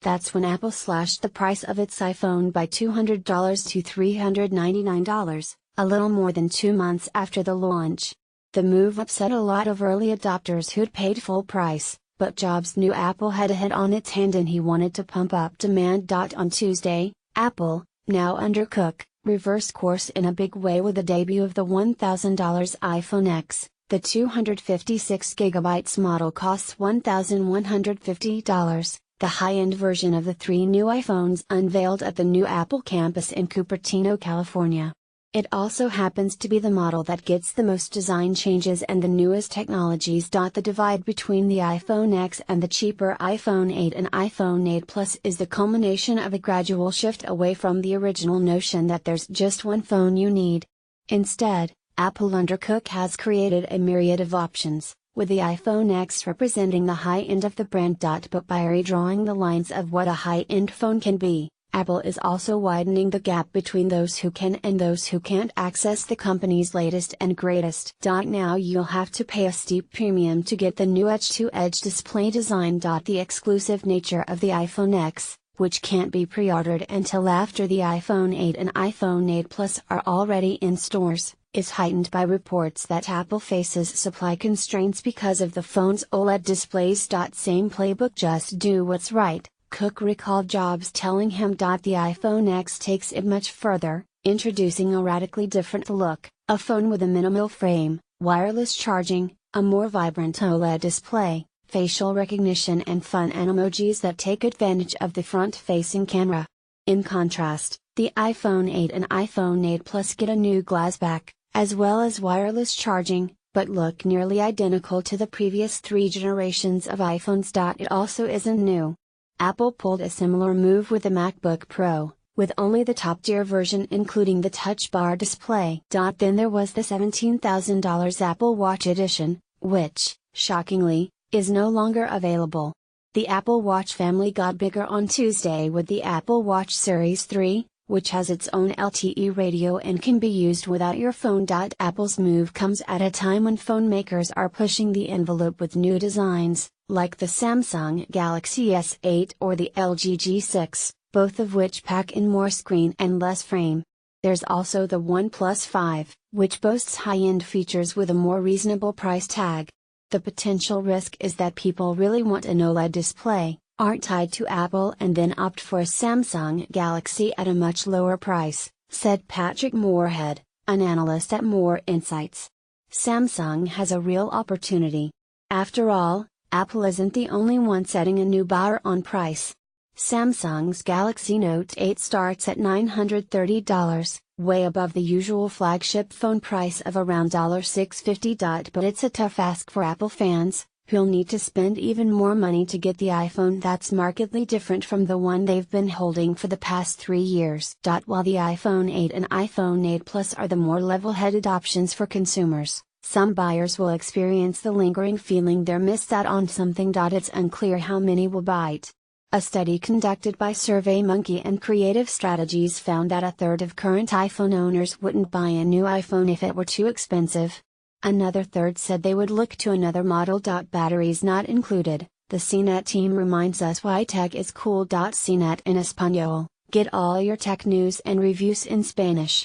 That's when Apple slashed the price of its iPhone by $200 to $399, a little more than 2 months after the launch. The move upset a lot of early adopters who'd paid full price, but Jobs knew Apple had a hit on its hand and he wanted to pump up demand. On Tuesday, Apple, now under Cook, reversed course in a big way with the debut of the $1,000 iPhone X. The 256GB model costs $1,150. The high-end version of the 3 new iPhones unveiled at the new Apple campus in Cupertino, California. It also happens to be the model that gets the most design changes and the newest technologies. The divide between the iPhone X and the cheaper iPhone 8 and iPhone 8 Plus is the culmination of a gradual shift away from the original notion that there's just one phone you need. Instead, Apple under Cook has created a myriad of options, with the iPhone X representing the high end of the brand. But by redrawing the lines of what a high-end phone can be, Apple is also widening the gap between those who can and those who can't access the company's latest and greatest. Now you'll have to pay a steep premium to get the new edge-to-edge display design. The exclusive nature of the iPhone X, which can't be pre-ordered until after the iPhone 8 and iPhone 8 Plus are already in stores, is heightened by reports that Apple faces supply constraints because of the phone's OLED displays. Same playbook, just do what's right, Cook recalled Jobs telling him. The iPhone X takes it much further, introducing a radically different look, a phone with a minimal frame, wireless charging, a more vibrant OLED display, facial recognition and fun emojis that take advantage of the front-facing camera. In contrast, the iPhone 8 and iPhone 8 Plus get a new glass back, as well as wireless charging, but look nearly identical to the previous 3 generations of iPhones. It also isn't new. Apple pulled a similar move with the MacBook Pro, with only the top-tier version including the Touch Bar display. Then there was the $17,000 Apple Watch Edition, which, shockingly, is no longer available. The Apple Watch family got bigger on Tuesday with the Apple Watch Series 3, which has its own LTE radio and can be used without your phone. Apple's move comes at a time when phone makers are pushing the envelope with new designs, like the Samsung Galaxy S8 or the LG G6, both of which pack in more screen and less frame. There's also the OnePlus 5, which boasts high-end features with a more reasonable price tag. The potential risk is that people really want an OLED display, aren't tied to Apple and then opt for a Samsung Galaxy at a much lower price, said Patrick Moorhead, an analyst at More Insights. Samsung has a real opportunity. After all, Apple isn't the only one setting a new bar on price. Samsung's Galaxy Note 8 starts at $930, way above the usual flagship phone price of around $650. But it's a tough ask for Apple fans, who'll need to spend even more money to get the iPhone that's markedly different from the one they've been holding for the past 3 years. While the iPhone 8 and iPhone 8 Plus are the more level-headed options for consumers, some buyers will experience the lingering feeling they're missed out on something. It's unclear how many will bite. A study conducted by SurveyMonkey and Creative Strategies found that a third of current iPhone owners wouldn't buy a new iPhone if it were too expensive. Another third said they would look to another model. Batteries not included. The CNET team reminds us why tech is cool. CNET en español. Get all your tech news and reviews in Spanish.